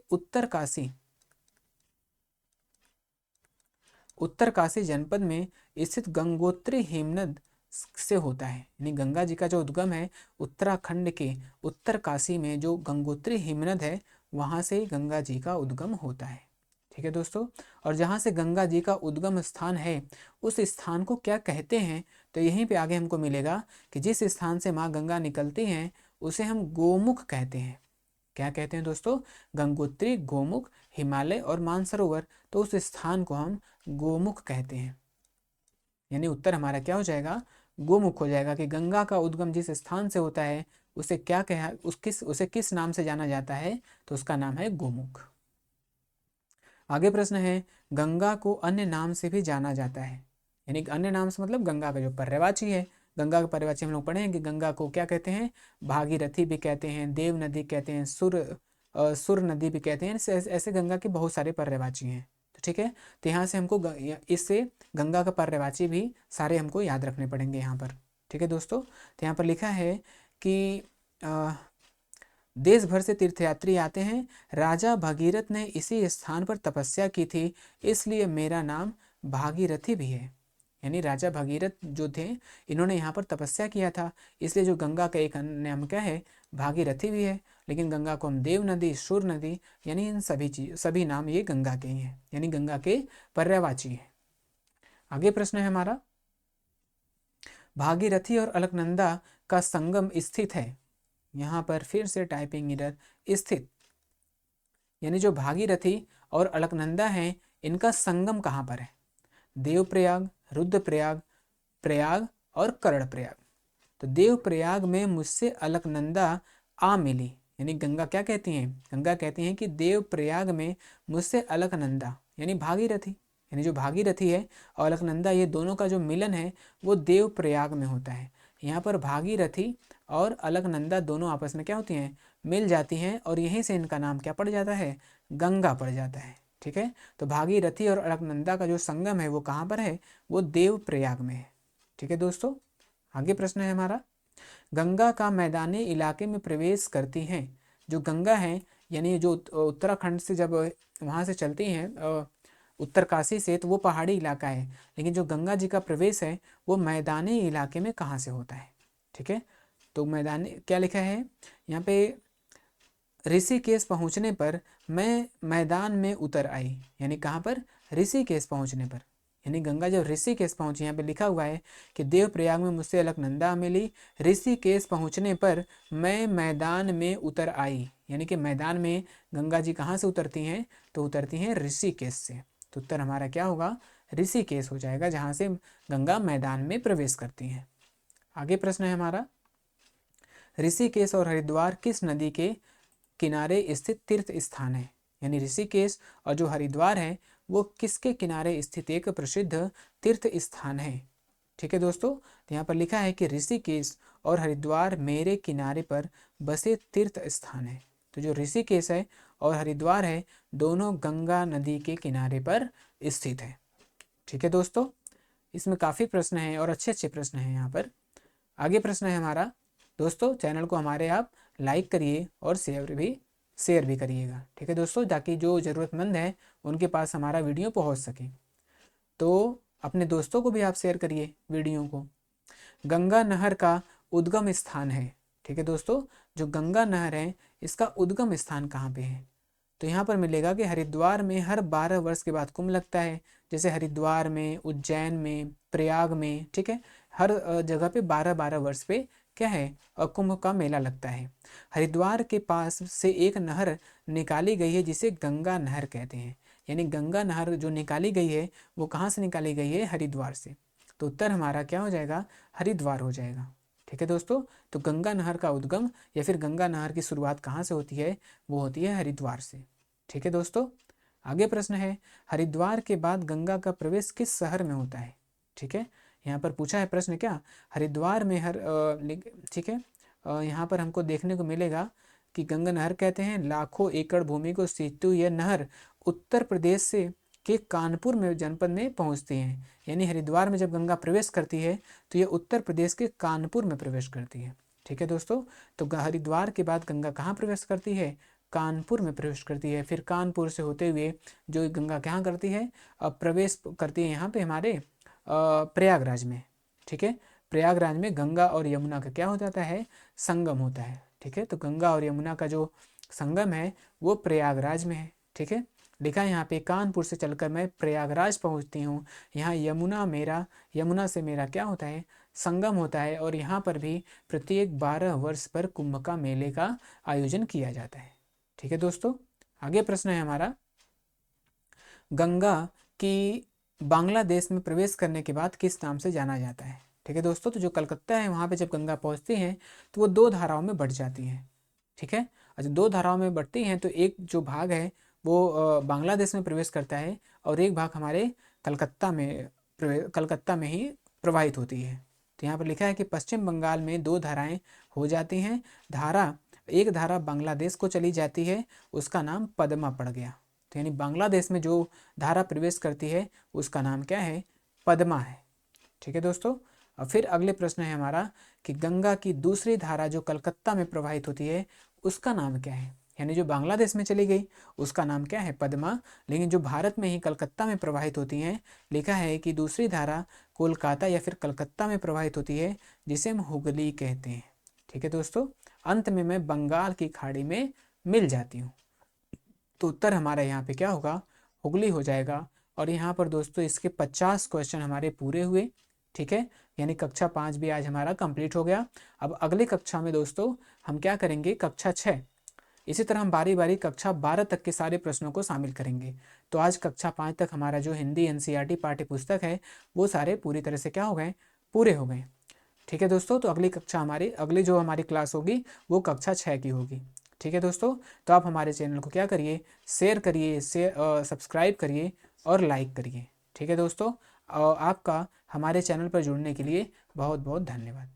उत्तरकाशी जनपद में स्थित गंगोत्री हिमनद से होता है। यानी गंगा जी का जो उद्गम है उत्तराखंड के उत्तर काशी में जो गंगोत्री हिमनद है वहाँ से गंगा जी का उद्गम होता है। ठीक है दोस्तों, और जहाँ से गंगा जी का उद्गम स्थान है उस स्थान को क्या कहते हैं, तो यहीं पे आगे हमको मिलेगा कि जिस स्थान से माँ गंगा निकलती हैं उसे हम गोमुख कहते हैं। क्या कहते हैं दोस्तों? गंगोत्री, गोमुख, हिमालय और मानसरोवर, तो उस स्थान को हम गोमुख कहते हैं। यानी उत्तर हमारा क्या हो जाएगा? गोमुख हो जाएगा कि गंगा का उद्गम जिस स्थान से होता है उसे क्या कहा, उसे किस नाम से जाना जाता है, तो उसका नाम है गोमुख। आगे प्रश्न है, गंगा को अन्य नाम से भी जाना जाता है। यानी अन्य नाम से मतलब गंगा का जो पर्यायवाची है, गंगा का पर्यायवाची हम लोग पढ़े हैं कि गंगा को क्या कहते हैं? भागीरथी भी कहते हैं, देव नदी कहते हैं, सुर नदी भी कहते हैं। ऐसे गंगा के बहुत सारे पर्यायवाची हैं। तो ठीक है, तो यहाँ से हमको इससे गंगा का पर्यायवाची भी सारे हमको याद रखने पड़ेंगे यहाँ पर। ठीक है दोस्तों, तो यहाँ पर लिखा है कि देश भर से तीर्थयात्री आते हैं। राजा भगीरथ ने इसी स्थान पर तपस्या की थी, इसलिए मेरा नाम भागीरथी भी है। यानी राजा भगीरथ जो थे इन्होंने यहाँ पर तपस्या किया था, इसलिए जो गंगा का एक अन्य नाम क्या है? भागीरथी भी है। लेकिन गंगा को हम देव नदी, सुर नदी, यानी इन सभी नाम ये गंगा के ही हैं, यानी गंगा के पर्यायवाची हैं। आगे प्रश्न है हमारा, भागीरथी और अलकनंदा का संगम स्थित है। यहाँ पर फिर से टाइपिंग एरर, स्थित। यानी जो भागीरथी और अलकनंदा हैं इनका संगम कहाँ पर है? देवप्रयाग, रुद्रप्रयाग, प्रयाग और कर्णप्रयाग। तो देवप्रयाग में मुझसे अलकनंदा आ मिली। यानी गंगा क्या कहती हैं? गंगा कहती हैं कि देवप्रयाग में मुझसे अलकनंदा यानी भागीरथी, यानी जो भागीरथी है और अलकनंदा ये दोनों का जो मिलन है वो देवप्रयाग में होता है। यहाँ पर भागीरथी और अलकनंदा दोनों आपस में क्या होती हैं? मिल जाती हैं, और यहीं से इनका नाम क्या पड़ जाता है? गंगा पड़ जाता है। ठीक है, तो भागीरथी और अलकनंदा का जो संगम है वो कहाँ पर है? वो देवप्रयाग में है। ठीक है दोस्तों, आगे प्रश्न है हमारा, गंगा का मैदानी इलाके में प्रवेश करती हैं। जो गंगा है यानी जो उत्तराखंड से जब वहाँ से चलती हैं उत्तरकाशी से, तो वो पहाड़ी इलाका है, लेकिन जो गंगा जी का प्रवेश है वो मैदानी इलाके में कहाँ से होता है? ठीक है, तो मैदानी क्या लिखा है यहाँ पे, ऋषिकेश पहुँचने पर मैं मैदान में उतर आई। यानी कहाँ पर? ऋषिकेश पहुँचने पर। यानी गंगा जब ऋषिकेश पहुँची, यहाँ पे लिखा हुआ है कि देवप्रयाग में मुझसे अलकनंदा मिली, ऋषिकेश पहुँचने पर मैं मैदान में उतर आई। यानी कि मैदान में गंगा जी कहाँ से उतरती हैं? तो उतरती हैं ऋषिकेश से। तो उत्तर हमारा क्या होगा? ऋषिकेश हो जाएगा, जहाँ से गंगा मैदान में प्रवेश करती हैं। आगे प्रश्न है हमारा, ऋषिकेश और हरिद्वार किस नदी के किनारे स्थित तीर्थ स्थान है? यानी ऋषिकेश और जो हरिद्वार है वो किसके किनारे स्थित एक प्रसिद्ध तीर्थ स्थान है? ठीक है दोस्तों, तो यहाँ पर लिखा है कि ऋषिकेश और हरिद्वार मेरे किनारे पर बसे तीर्थ स्थान है। तो जो ऋषिकेश है और हरिद्वार है दोनों गंगा नदी के किनारे पर स्थित है। ठीक है दोस्तों, इसमें काफ़ी प्रश्न हैं और अच्छे अच्छे प्रश्न हैं यहाँ पर। आगे प्रश्न है हमारा, दोस्तों चैनल को हमारे आप लाइक करिए और शेयर भी करिएगा। ठीक है दोस्तों, ताकि जो ज़रूरतमंद है उनके पास हमारा वीडियो पहुंच सके। तो अपने दोस्तों को भी आप शेयर करिए वीडियो को। गंगा नहर का उद्गम स्थान है। ठीक है दोस्तों, जो गंगा नहर है इसका उद्गम स्थान कहाँ पे है? तो यहाँ पर मिलेगा कि हरिद्वार में हर 12 वर्ष के बाद कुंभ लगता है। जैसे हरिद्वार में, उज्जैन में, प्रयाग में, ठीक है, हर जगह पे 12-12 वर्ष पे क्या है? कुंभ का मेला लगता है। हरिद्वार के पास से एक नहर निकाली गई है जिसे गंगा नहर कहते हैं। यानी गंगा नहर जो निकाली गई है वो कहाँ से निकाली गई है? हरिद्वार से। तो उत्तर हमारा क्या हो जाएगा? हरिद्वार हो जाएगा। ठीक है दोस्तों, तो गंगा नहर का उद्गम या फिर गंगा नहर की शुरुआत कहाँ से होती है? वो होती है हरिद्वार से। ठीक है दोस्तों, आगे प्रश्न है, हरिद्वार के बाद गंगा का प्रवेश किस शहर में होता है? ठीक है, यहाँ पर पूछा है प्रश्न क्या, हरिद्वार में ठीक है, यहाँ पर हमको देखने को मिलेगा कि गंगा नहर कहते हैं लाखों एकड़ भूमि को सींचती हुई यह नहर उत्तर प्रदेश से के कानपुर में जनपद में पहुँचती है। यानी हरिद्वार में जब गंगा प्रवेश करती है तो यह उत्तर प्रदेश के कानपुर में प्रवेश करती है। ठीक है दोस्तों, तो हरिद्वार के बाद गंगा कहाँ प्रवेश करती है? कानपुर में प्रवेश करती है। फिर कानपुर से होते हुए जो गंगा कहाँ करती है? प्रवेश करती है यहाँ पे हमारे प्रयागराज में। ठीक है, प्रयागराज में गंगा और यमुना का क्या हो जाता है, संगम होता है। ठीक है, तो गंगा और यमुना का जो संगम है वो प्रयागराज में है। ठीक है, लिखा है यहाँ पे, कानपुर से चलकर मैं प्रयागराज पहुँचती हूँ, यहाँ यमुना से मेरा क्या होता है, संगम होता है, और यहाँ पर भी प्रत्येक 12 वर्ष पर कुंभ का मेले का आयोजन किया जाता है। ठीक है दोस्तों, आगे प्रश्न है हमारा, गंगा की बांग्लादेश में प्रवेश करने के बाद किस नाम से जाना जाता है। ठीक है दोस्तों, तो जो कलकत्ता है वहाँ पे जब गंगा पहुँचती हैं तो वो 2 धाराओं में बँट जाती हैं। ठीक है, अच्छा 2 धाराओं में बँटती हैं, तो एक जो भाग है वो बांग्लादेश में प्रवेश करता है और एक भाग हमारे कलकत्ता में ही प्रवाहित होती है। तो यहाँ पर लिखा है कि पश्चिम बंगाल में 2 धाराएं हो जाती हैं। एक धारा बांग्लादेश को चली जाती है, उसका नाम पद्मा पड़ गया। तो यानी बांग्लादेश में जो धारा प्रवेश करती है उसका नाम क्या है, पद्मा है। ठीक है दोस्तों, और फिर अगले प्रश्न है हमारा कि गंगा की दूसरी धारा जो कलकत्ता में प्रवाहित होती है उसका नाम क्या है। यानी जो बांग्लादेश में चली गई उसका नाम क्या है, पद्मा, लेकिन जो भारत में ही कलकत्ता में प्रवाहित होती हैं, लिखा है कि दूसरी धारा कोलकाता या फिर कलकत्ता में प्रवाहित होती है, जिसे हम हुगली कहते हैं। ठीक है दोस्तों, अंत में मैं बंगाल की खाड़ी में मिल जाती हूँ। तो उत्तर हमारा यहाँ पे क्या होगा, हुगली हो जाएगा। और यहाँ पर दोस्तों इसके 50 क्वेश्चन हमारे पूरे हुए। ठीक है, यानी कक्षा 5 भी आज हमारा कंप्लीट हो गया। अब अगली कक्षा में दोस्तों हम क्या करेंगे, कक्षा 6, इसी तरह हम बारी बारी कक्षा 12 तक के सारे प्रश्नों को शामिल करेंगे। तो आज कक्षा 5 तक हमारा जो हिंदी एनसीईआरटी पाठ्य पुस्तक है वो सारे पूरी तरह से क्या हो गए, पूरे हो गए। ठीक है दोस्तों, तो अगली जो हमारी क्लास होगी वो कक्षा 6 की होगी। ठीक है दोस्तों, तो आप हमारे चैनल को क्या करिए, शेयर करिए, सब्सक्राइब करिए और लाइक करिए। ठीक है दोस्तों, आपका हमारे चैनल पर जुड़ने के लिए बहुत बहुत धन्यवाद।